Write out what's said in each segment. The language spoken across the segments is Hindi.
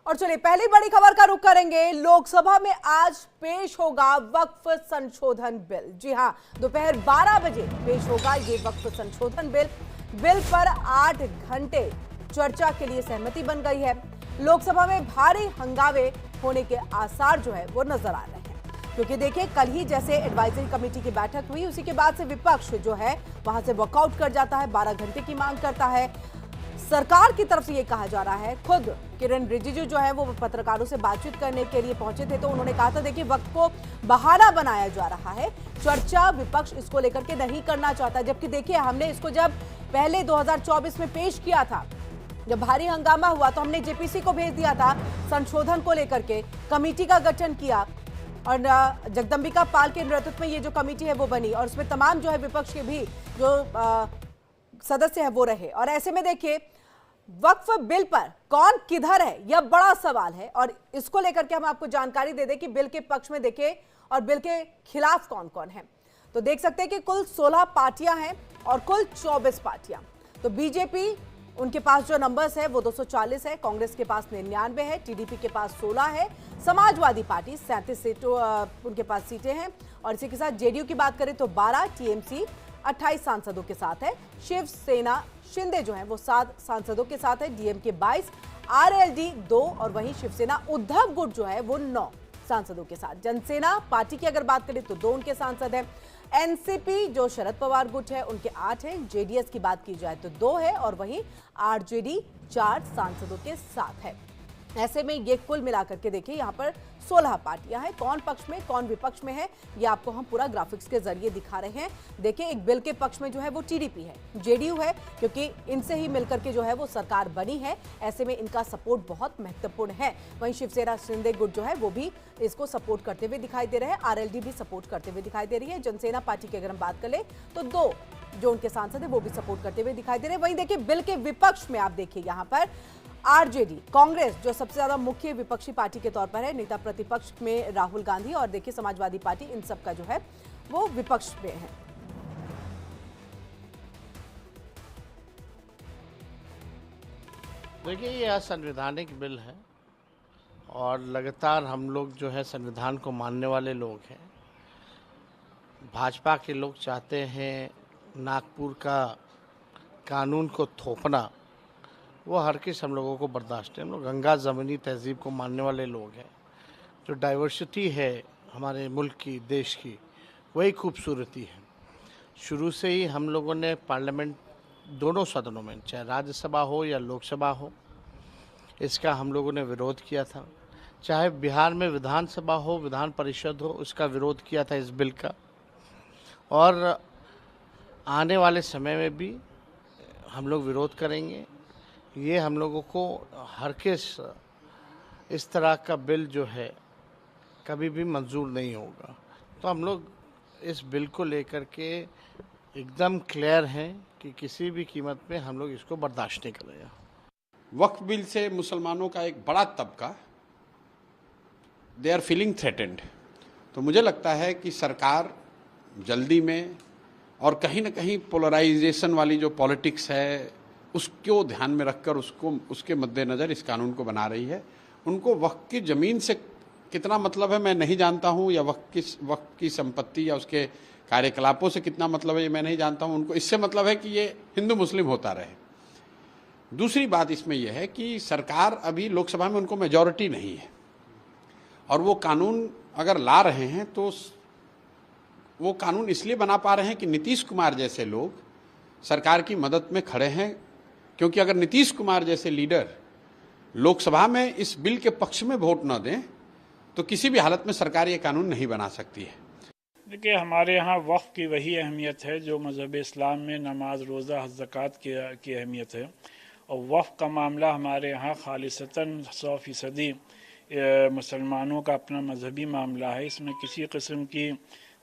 और चलिए पहली बड़ी खबर का रुख करेंगे। लोकसभा में आज पेश होगा वक्फ संशोधन बिल। जी हां, दोपहर 12 बजे पेश होगा ये वक्फ संशोधन बिल। बिल पर 8 घंटे चर्चा के लिए सहमति बन गई है। लोकसभा में भारी हंगामे होने के आसार जो है वो नजर आ रहे हैं, क्योंकि देखिए कल ही जैसे एडवाइजरी कमेटी की बैठक हुई, उसी के बाद से विपक्ष जो है वहां से वॉकआउट कर जाता है, 12 घंटे की मांग करता है। सरकार की तरफ से ये कहा जा रहा है, खुद किरण रिजिजू जो है वो पत्रकारों से बातचीत करने के लिए पहुंचे थे, तो उन्होंने कहा था देखिए वक्त को बहाना बनाया जा रहा है, चर्चा विपक्ष इसको लेकर के नहीं करना चाहता। जबकि देखिए हमने इसको जब पहले 2024 में पेश किया था, जब भारी हंगामा हुआ तो हमने जेपीसी को भेज दिया था संशोधन को लेकर के, कमेटी का गठन किया और जगदंबिका पाल के नेतृत्व में ये जो कमेटी है वो बनी और उसमें तमाम जो है विपक्ष के भी जो सदस्य है वो रहे। और ऐसे में देखिए वक्फ बिल पर कौन किधर है यह बड़ा सवाल है, और इसको लेकर के हम आपको जानकारी दे दें कि बिल के पक्ष में देखें और बिल के खिलाफ कौन कौन है। तो देख सकते हैं कि कुल 16 पार्टियां हैं और कुल 24 पार्टियां। तो बीजेपी, उनके पास जो नंबर्स है वो 240 है, कांग्रेस के पास 99 है, टीडीपी के पास 16 है, समाजवादी पार्टी 37 सीटों उनके पास सीटें हैं, और इसी के साथ जेडीयू की बात करें तो 12, टीएमसी 28 सांसदों के साथ है, शिवसेना शिंदे जो है वो 7 सांसदों के साथ है, डीएमके 22, आरएलडी 2 और वहीं शिवसेना उद्धव गुट जो है वो 9 सांसदों के साथ। जनसेना पार्टी की अगर बात करें तो 2 उनके सांसद हैं, एनसीपी जो शरद पवार गुट है उनके 8 हैं, जेडीएस की बात की जाए तो 2 है और वहीं आरजेडी 4 सांसदों के साथ है। ऐसे में ये कुल मिलाकर के देखिए यहाँ पर 16 पार्टियां हैं। कौन पक्ष में कौन विपक्ष में है ये आपको हम पूरा ग्राफिक्स के जरिए दिखा रहे हैं। देखिए एक बिल के पक्ष में जो है वो टीडीपी है, जेडीयू है, क्योंकि इनसे ही मिलकर के जो है वो सरकार बनी है, ऐसे में इनका सपोर्ट बहुत महत्वपूर्ण है। वहीं शिवसेना शिंदे गुट जो है वो भी इसको सपोर्ट करते हुए दिखाई दे रहे हैं, आरएलडी भी सपोर्ट करते हुए दिखाई दे रही है। जनसेना पार्टी की अगर हम बात करें तो 2 जो उनके सांसद है वो भी सपोर्ट करते हुए दिखाई दे रहे हैं। वहीं देखिए बिल के विपक्ष में आप देखिए यहाँ पर आरजेडी, कांग्रेस जो सबसे ज्यादा मुख्य विपक्षी पार्टी के तौर पर है, नेता प्रतिपक्ष में राहुल गांधी, और देखिए समाजवादी पार्टी, इन सब का जो है वो विपक्ष में है। देखिए यह संवैधानिक बिल है और लगातार हम लोग जो है संविधान को मानने वाले लोग हैं। भाजपा के लोग चाहते हैं नागपुर का कानून को थोपना, वो हर किस हम लोगों को बर्दाश्त है। हम लोग गंगा ज़मीनी तहजीब को मानने वाले लोग हैं। जो डाइवर्सिटी है हमारे मुल्क की, देश की, वही खूबसूरती है। शुरू से ही हम लोगों ने पार्लियामेंट दोनों सदनों में, चाहे राज्यसभा हो या लोकसभा हो, इसका हम लोगों ने विरोध किया था। चाहे बिहार में विधानसभा हो, विधान परिषद हो, उसका विरोध किया था इस बिल का। और आने वाले समय में भी हम लोग विरोध करेंगे। ये हम लोगों को हर किस इस तरह का बिल जो है कभी भी मंजूर नहीं होगा। तो हम लोग इस बिल को लेकर के एकदम क्लियर हैं कि किसी भी कीमत पे हम लोग इसको बर्दाश्त नहीं करेंगे। वक्फ बिल से मुसलमानों का एक बड़ा तबका दे आर फीलिंग थ्रेटेंड। तो मुझे लगता है कि सरकार जल्दी में और कहीं ना कहीं पोलराइजेशन वाली जो पॉलिटिक्स है उसको ध्यान में रखकर उसके मद्देनज़र इस कानून को बना रही है। उनको वक्फ की ज़मीन से कितना मतलब है मैं नहीं जानता हूँ, या वक्फ की संपत्ति या उसके कार्यकलापों से कितना मतलब है ये मैं नहीं जानता हूँ। उनको इससे मतलब है कि ये हिंदू मुस्लिम होता रहे। दूसरी बात इसमें यह है कि सरकार अभी लोकसभा में उनको मेजॉरिटी नहीं है, और वो कानून अगर ला रहे हैं तो वो कानून इसलिए बना पा रहे हैं कि नीतीश कुमार जैसे लोग सरकार की मदद में खड़े हैं। क्योंकि अगर नीतीश कुमार जैसे लीडर लोकसभा में इस बिल के पक्ष में वोट न दें तो किसी भी हालत में सरकार ये कानून नहीं बना सकती है। देखिए हमारे यहाँ वक्फ की वही अहमियत है जो मज़हब इस्लाम में नमाज, रोज़ा, हज, ज़कात की अहमियत है। और वक्फ का मामला हमारे यहाँ खालिसतन 100% मुसलमानों का अपना मजहबी मामला है। इसमें किसी किस्म की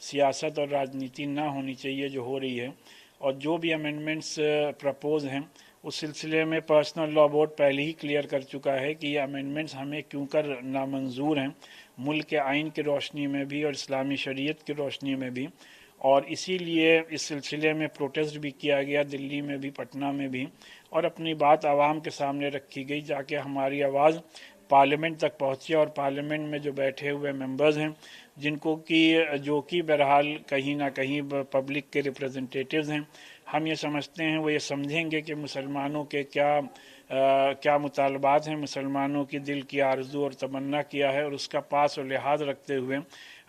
सियासत और राजनीति ना होनी चाहिए जो हो रही है। और जो भी अमेंडमेंट्स प्रपोज हैं उस सिलसिले में पर्सनल लॉ बोर्ड पहले ही क्लियर कर चुका है कि ये अमेंडमेंट्स हमें क्यों कर नामंजूर हैं, मुल्क के आइन की रोशनी में भी और इस्लामी शरीयत की रोशनी में भी। और इसीलिए इस सिलसिले में प्रोटेस्ट भी किया गया, दिल्ली में भी, पटना में भी, और अपनी बात आवाम के सामने रखी गई, जाके हमारी आवाज़ पार्लियामेंट तक पहुँचे और पार्लियामेंट में जो बैठे हुए मेंबर्स हैं जिनको कि बहरहाल कहीं ना कहीं पब्लिक के रिप्रेजेंटेटिव्स हैं, हम ये समझते हैं वो ये समझेंगे कि मुसलमानों के क्या मुतालबात हैं, मुसलमानों की दिल की आरज़ू और तमन्ना क्या है, और उसका पास और लिहाज रखते हुए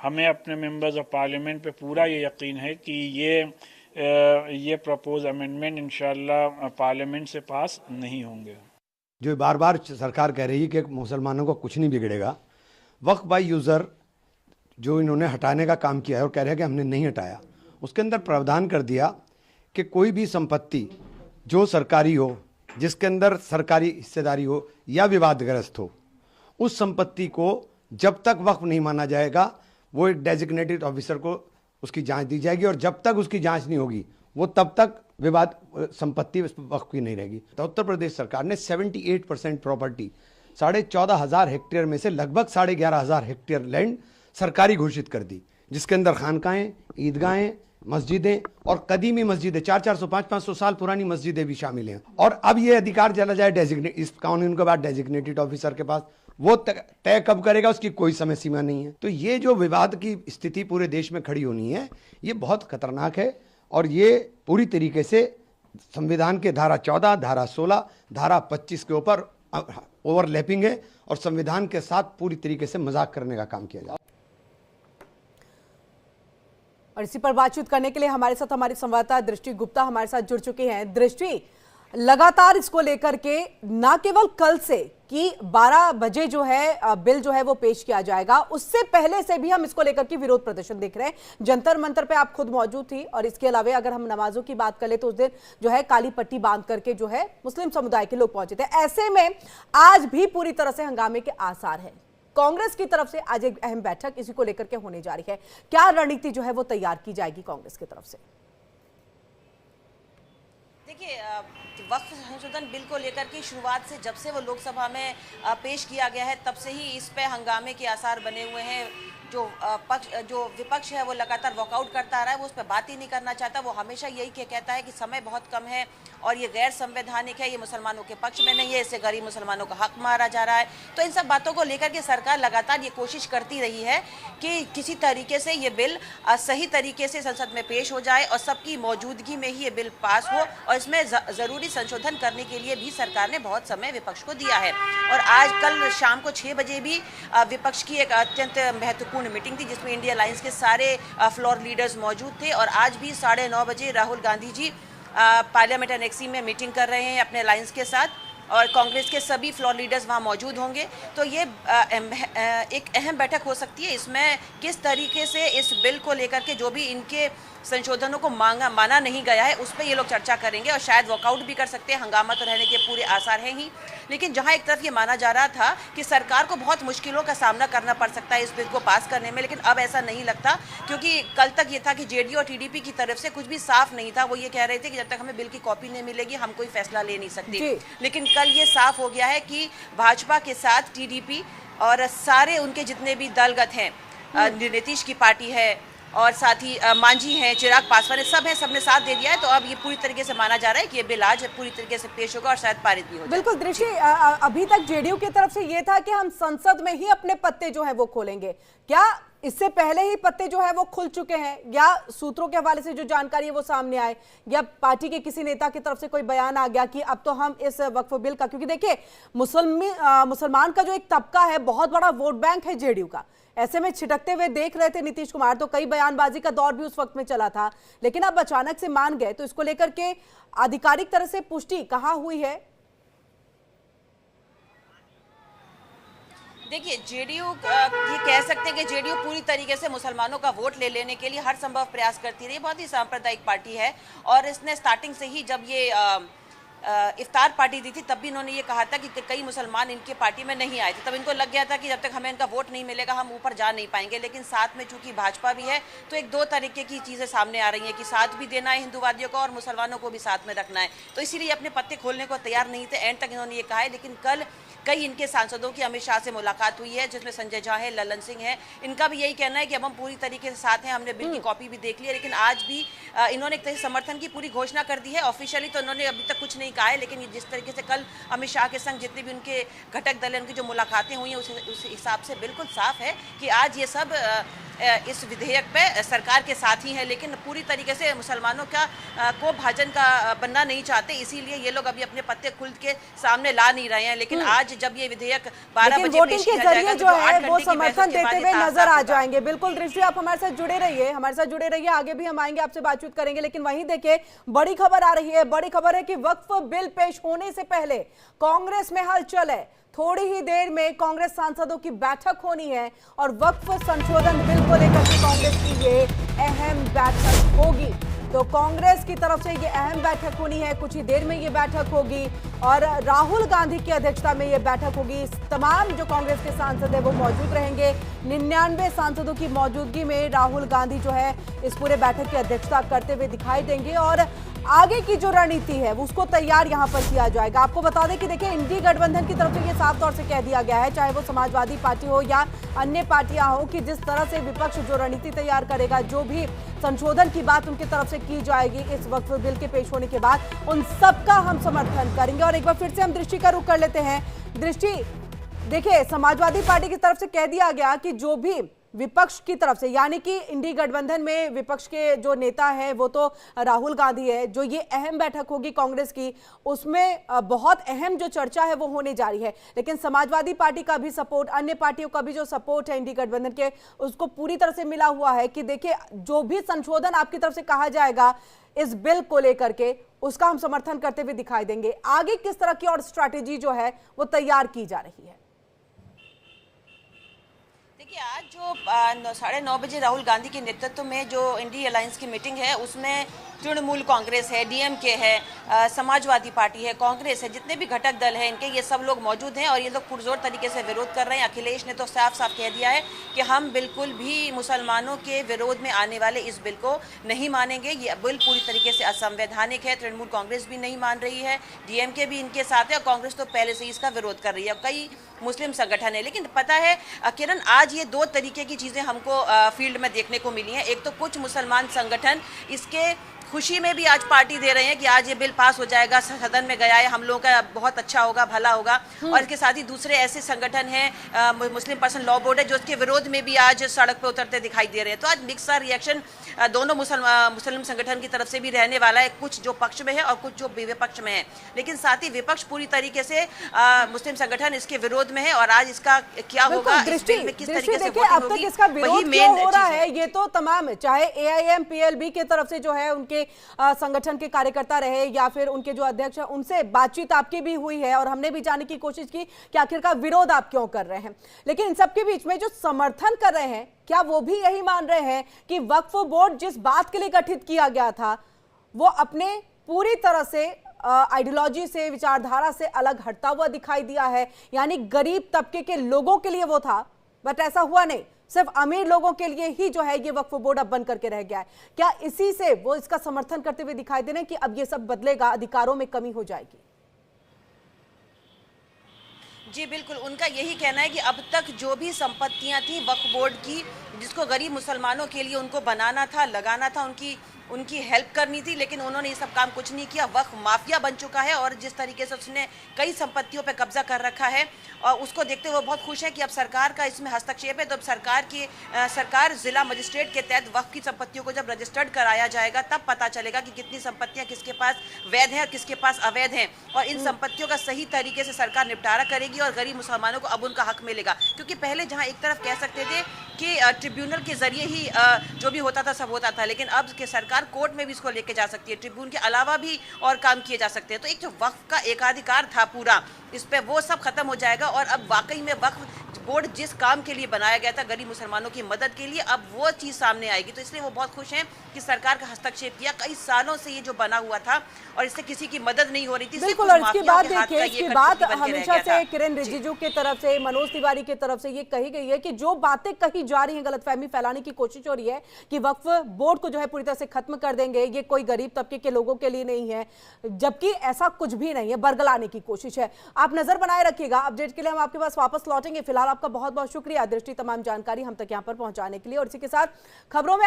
हमें अपने मेंबर्स ऑफ पार्लियामेंट पे पूरा ये यकीन है कि ये प्रपोज अमेंडमेंट इंशाअल्लाह पार्लियामेंट से पास नहीं होंगे। जो बार बार सरकार कह रही है कि मुसलमानों को कुछ नहीं बिगड़ेगा, वक्फ बाय यूज़र जो इन्होंने हटाने का काम किया है और कह रहे हैं कि हमने नहीं हटाया, उसके अंदर प्रावधान कर दिया कि कोई भी संपत्ति जो सरकारी हो, जिसके अंदर सरकारी हिस्सेदारी हो या विवादग्रस्त हो, उस संपत्ति को जब तक वक्फ नहीं माना जाएगा वो एक डेजिग्नेटेड ऑफिसर को उसकी जांच दी जाएगी, और जब तक उसकी जांच नहीं होगी वो तब तक विवाद संपत्ति वक्फ की नहीं रहेगी। तो उत्तर प्रदेश सरकार ने 78% प्रॉपर्टी 14,500 हेक्टेयर में से लगभग 11,500 हेक्टेयर लैंड सरकारी घोषित कर दी, जिसके अंदर खानकाएं, ईदगाहें, मस्जिदें और कदीमी मस्जिदें 400, 500 साल पुरानी मस्जिदें भी शामिल हैं। और अब ये अधिकार चला जाए डेजिग्नेट इस कानून के बाद डेजिग्नेटेड ऑफिसर के पास, वो तय कब करेगा उसकी कोई समय सीमा नहीं है। तो ये जो विवाद की स्थिति पूरे देश में खड़ी होनी है, ये बहुत खतरनाक है और ये पूरी तरीके से संविधान के धारा 14, धारा 16, धारा 25 के ऊपर ओवरलैपिंग है और संविधान के साथ पूरी तरीके से मजाक करने का काम किया जाता है। और इसी पर बातचीत करने के लिए हमारे साथ हमारी संवाददाता दृष्टि गुप्ता हमारे साथ जुड़ चुकी हैं। दृष्टि, लगातार इसको लेकर के न केवल कल से कि 12 बजे जो है बिल जो है वो पेश किया जाएगा, उससे पहले से भी हम इसको लेकर के विरोध प्रदर्शन देख रहे हैं। जंतर मंतर पे आप खुद मौजूद थी, और इसके अलावा अगर हम नमाजों की बात करें तो उस दिन जो है काली पट्टी बांध करके जो है मुस्लिम समुदाय के लोग पहुंचे थे। ऐसे में आज भी पूरी तरह से हंगामे के आसार है। कांग्रेस की तरफ से आज एक अहम बैठक इसी को लेकर के होने जा रही है। क्या रणनीति जो है वो तैयार की जाएगी कांग्रेस की तरफ से? देखिए, वक्फ संशोधन बिल को लेकर की शुरुआत से जब से वो लोकसभा में पेश किया गया है तब से ही इस पे हंगामे के आसार बने हुए हैं। जो विपक्ष है वो लगातार वॉकआउट करता रहा है, वो उस पर बात ही नहीं करना चाहता। वो हमेशा यही कहता है कि समय बहुत कम है और ये गैर संवैधानिक है, ये मुसलमानों के पक्ष में नहीं है, इससे गरीब मुसलमानों का हक मारा जा रहा है। तो इन सब बातों को लेकर के सरकार लगातार ये कोशिश करती रही है कि किसी तरीके से ये बिल सही तरीके से संसद में पेश हो जाए और सबकी मौजूदगी में ही ये बिल पास हो, और इसमें ज़रूरी संशोधन करने के लिए भी सरकार ने बहुत समय विपक्ष को दिया है। और आज कल शाम को 6 बजे भी विपक्ष की एक अत्यंत महत्वपूर्ण मीटिंग थी जिसमें इंडिया अलायंस के सारे फ्लोर लीडर्स मौजूद थे, और आज भी 9:30 बजे राहुल गांधी जी पार्लियामेंट एनेक्सी में मीटिंग कर रहे हैं अपने अलायंस के साथ, और कांग्रेस के सभी फ्लोर लीडर्स वहां मौजूद होंगे। तो ये एक अहम बैठक हो सकती है। इसमें किस तरीके से इस बिल को लेकर के जो भी इनके संशोधनों को माना नहीं गया है उस पर ये लोग चर्चा करेंगे, और शायद वॉकआउट भी कर सकते हैं। हंगामा तो रहने के पूरे आसार हैं ही, लेकिन जहां एक तरफ ये माना जा रहा था कि सरकार को बहुत मुश्किलों का सामना करना पड़ सकता है इस बिल को पास करने में, लेकिन अब ऐसा नहीं लगता, क्योंकि कल तक ये था कि जेडीयू और टीडीपी की तरफ से कुछ भी साफ नहीं था। वो ये कह रहे थे कि जब तक हमें बिल की कॉपी नहीं मिलेगी हम कोई फैसला ले नहीं सकते, लेकिन कल ये साफ हो गया है कि भाजपा के साथ टीडीपी और सारे उनके जितने भी दलगत हैं, नीतीश की पार्टी है और साथ ही मांझी हैं, चिराग पासवान है, सब है, सबने साथ दे दिया है। तो अब ये पूरी तरीके से माना जा रहा है कि ये बिल आज पूरी तरीके से पेश होगा और शायद पारित भी हो जाए। बिल्कुल दृष्टि, अभी तक जेडीयू की तरफ से ये था कि हम संसद में ही अपने पत्ते जो है वो खोलेंगे। क्या इससे पहले ही पत्ते जो है वो खुल चुके हैं, या सूत्रों के हवाले से जो जानकारी है वो सामने आए, या पार्टी के किसी नेता की तरफ से कोई बयान आ गया कि अब तो हम इस वक्फ बिल का, क्योंकि देखिए मुसलमान का जो एक तबका है बहुत बड़ा वोट बैंक है जेडीयू का, ऐसे में छिटकते हुए देख रहे थे नीतीश कुमार। तो कई बयानबाजी का दौर भी उस वक्त में चला था, लेकिन अब अचानक से मान गए। तो इसको लेकर के आधिकारिक तरह से पुष्टि कहां हुई है? देखिए, जेडीयू ये कह सकते हैं कि जेडीयू पूरी तरीके से मुसलमानों का वोट ले लेने के लिए हर संभव प्रयास करती रही। बहुत ही सांप्रदायिक पार्टी है, और इसने स्टार्टिंग से ही जब ये इफ्तार पार्टी दी थी तब भी इन्होंने ये कहा था कि कई मुसलमान इनके पार्टी में नहीं आए थे। तब इनको लग गया था कि जब तक हमें इनका वोट नहीं मिलेगा हम ऊपर जा नहीं पाएंगे। लेकिन साथ में चूंकि भाजपा भी है तो एक दो तरीके की चीज़ें सामने आ रही हैं कि साथ भी देना है हिंदूवादियों को और मुसलमानों को भी साथ में रखना है। तो इसीलिए अपने पत्ते खोलने को तैयार नहीं थे, एंड तक इन्होंने ये कहा है। लेकिन कल कई इनके सांसदों की अमित शाह से मुलाकात हुई है, जिसमें संजय झा है, ललन सिंह है। इनका भी यही कहना है कि अब हम पूरी तरीके से साथ हैं, हमने बिल की कॉपी भी देख ली है, लेकिन आज भी इन्होंने एक तरह से समर्थन की पूरी घोषणा कर दी है। ऑफिशियली तो इन्होंने अभी तक कुछ नहीं कहा है, लेकिन जिस तरीके से कल अमित शाह के संग जितने भी उनके घटक दल हैं, उनकी जो मुलाकातें हुई हैं, उस हिसाब से बिल्कुल साफ है कि आज ये सब इस विधेयक पे सरकार के साथ ही है, लेकिन पूरी तरीके से मुसलमानों का को भाजन का बनना नहीं चाहते, इसीलिए ये लोग अभी अपने पत्ते खुल के सामने ला नहीं रहे हैं। लेकिन आज जब ये विधेयक 12 बजे वोटिंग के जरिए जो है वो तो समर्थन देते हुए नजर आ जाएंगे। बिल्कुल दृष्टि, आप हमारे साथ जुड़े रहिए, आगे भी हम आएंगे, आपसे बातचीत करेंगे। लेकिन वहीं देखिए बड़ी खबर आ रही है, बड़ी खबर है कि वक्फ बिल पेश होने से पहले कांग्रेस में हलचल है। थोड़ी ही देर में कांग्रेस सांसदों की बैठक होनी है और वक्फ संशोधन बिल को लेकर के कांग्रेस की ये अहम बैठक होगी। तो कांग्रेस की तरफ से ये अहम बैठक होनी है, कुछ ही देर में ये बैठक होगी और राहुल गांधी की अध्यक्षता में ये बैठक होगी। तमाम जो कांग्रेस के सांसद है वो मौजूद रहेंगे। 99 सांसदों की मौजूदगी में राहुल गांधी जो है इस पूरे बैठक की अध्यक्षता करते हुए दिखाई देंगे और आगे की जो रणनीति है उसको तैयार यहां पर किया जाएगा। आपको बता दें कि देखिए इंडी गठबंधन की तरफ से ये साफ तौर से कह दिया गया है, चाहे वो समाजवादी पार्टी हो या अन्य पार्टियां हो, कि जिस तरह से विपक्ष जो रणनीति तैयार करेगा, जो भी संशोधन की बात उनकी तरफ से की जाएगी इस वक्फ बिल के पेश होने के बाद, उन सबका हम समर्थन करेंगे। और एक बार फिर से हम दृष्टि का रुख कर लेते हैं। दृष्टि, देखिए समाजवादी पार्टी की तरफ से कह दिया गया कि जो भी विपक्ष की तरफ से, यानी कि इंडी गठबंधन में विपक्ष के जो नेता है वो तो राहुल गांधी है, जो ये अहम बैठक होगी कांग्रेस की, उसमें बहुत अहम जो चर्चा है वो होने जा रही है। लेकिन समाजवादी पार्टी का भी सपोर्ट, अन्य पार्टियों का भी जो सपोर्ट है इंडी गठबंधन के, उसको पूरी तरह से मिला हुआ है कि देखिए जो भी संशोधन आपकी तरफ से कहा जाएगा इस बिल को लेकर के, उसका हम समर्थन करते हुए दिखाई देंगे। आगे किस तरह की और स्ट्रैटेजी जो है वो तैयार की जा रही है? देखिए आज जो 9:30 बजे राहुल गांधी के नेतृत्व में जो इंडी अलायंस की मीटिंग है, उसमें तृणमूल कांग्रेस है, डीएमके है, समाजवादी पार्टी है, कांग्रेस है, जितने भी घटक दल हैं इनके, ये सब लोग मौजूद हैं और ये लोग पुरजोर तरीके से विरोध कर रहे हैं। अखिलेश ने तो साफ साफ कह दिया है कि हम बिल्कुल भी मुसलमानों के विरोध में आने वाले इस बिल को नहीं मानेंगे। ये बिल पूरी तरीके से असंवैधानिक है। तृणमूल कांग्रेस भी नहीं मान रही है, डीएमके भी इनके साथ है और कांग्रेस तो पहले से ही इसका विरोध कर रही है। कई मुस्लिम संगठन है, लेकिन पता है किरण, आज ये दो तरीके की चीज़ें हमको फील्ड में देखने को मिली हैं। एक तो कुछ मुसलमान संगठन इसके खुशी में भी आज पार्टी दे रहे हैं कि आज ये बिल पास हो जाएगा, सदन में गया है, हम लोगों का बहुत अच्छा होगा, भला होगा। और इसके साथ ही दूसरे ऐसे संगठन हैं, मुस्लिम पर्सन लॉ बोर्ड है, जो उसके विरोध में भी आज सड़क पे उतरते दिखाई दे रहे हैं। तो आज मिक्स सा रिएक्शन दोनों मुस्लिम संगठन की तरफ से भी रहने वाला है, कुछ जो पक्ष में है और कुछ जो विपक्ष में है। लेकिन साथ ही विपक्ष पूरी तरीके से मुस्लिम संगठन इसके विरोध में है और आज इसका क्या होगा, इस बिल में किस तरीके से अब तक इसका विरोध क्यों हो रहा है, ये तो तमाम, चाहे एआईएम पीएलबी के तरफ से जो है उनके संगठन के कार्यकर्ता रहे या फिर उनके जो अध्यक्ष हैं, उनसे बातचीत आपकी भी हुई है और हमने भी जानने की कोशिश की कि आखिरकार विरोध आप क्यों कर रहे हैं। लेकिन इन सबके बीच में जो समर्थन कर रहे हैं, क्या वो भी यही मान रहे हैं कि वक्फ बोर्ड जिस बात के लिए गठित किया गया था वो अपने पूरी तरह से आइडियोलॉजी से, विचारधारा से अलग हटता हुआ दिखाई दिया है, यानी गरीब तबके के लोगों के लिए वो था, बट ऐसा हुआ नहीं, सिर्फ अमीर लोगों के लिए ही जो है ये वक्फ बोर्ड अब बन करके रह गया है। क्या इसी से वो इसका समर्थन करते हुए दिखाई दे रहे हैं कि अब ये सब बदलेगा, अधिकारों में कमी हो जाएगी? जी बिल्कुल, उनका यही कहना है कि अब तक जो भी संपत्तियां थी वक्फ बोर्ड की, जिसको गरीब मुसलमानों के लिए उनको बनाना था, लगाना था, उनकी हेल्प करनी थी, लेकिन उन्होंने ये सब काम कुछ नहीं किया। वक्फ माफिया बन चुका है और जिस तरीके से उसने कई संपत्तियों पे कब्जा कर रखा है और उसको देखते हुए बहुत खुश है कि अब सरकार का इसमें हस्तक्षेप है। तो अब सरकार जिला मजिस्ट्रेट के तहत वक्फ की संपत्तियों को जब रजिस्टर्ड कराया जाएगा तब पता चलेगा कि कितनी संपत्तियां किसके पास वैध हैं और किसके पास अवैध हैं, और इन संपत्तियों का सही तरीके से सरकार निपटारा करेगी और गरीब मुसलमानों को अब उनका हक मिलेगा। क्योंकि पहले जहाँ एक तरफ कह सकते थे कि ट्रिब्यूनल के जरिए ही जो भी होता था सब होता था, लेकिन अब के सरकार कोर्ट में भी इसको लेके जा सकती है, ट्रिब्यूनल के अलावा भी और काम किए जा सकते हैं। तो एक जो वक्फ का एकाधिकार था पूरा, इस पे वो सब खत्म हो जाएगा और अब वाकई में वक्फ बोर्ड जिस काम के लिए बनाया गया था, गरीब मुसलमानों की मदद के लिए, अब वो चीज़ सामने आएगी। तो इसलिए वो बहुत खुश हैं कि सरकार का हस्तक्षेप किया। कई सालों से ये जो बना हुआ था और इससे किसी की मदद नहीं हो रही थी। बिल्कुल, और इसकी बात देखिए, इसकी बात हमेशा से किरण रिजिजू की तरफ से, मनोज तिवारी की तरफ से ये कही गई है कि जो बातें कही जा रही हैं, गलतफहमी फैलाने की कोशिश हो रही है कि वक्फ बोर्ड को जो है पूरी तरह से खत्म कर देंगे, ये कोई गरीब तबके के लोगों के लिए नहीं है, जबकि ऐसा कुछ भी नहीं है, बरगलाने की कोशिश है। आप नजर बनाए रखिएगा। अपडेट के लिए हम आपके पास वापस लौटेंगे। फिलहाल आपका बहुत बहुत शुक्रिया दृष्टि तमाम जानकारी हम तक यहां पर पहुंचाने के लिए। और इसी के साथ खबरों में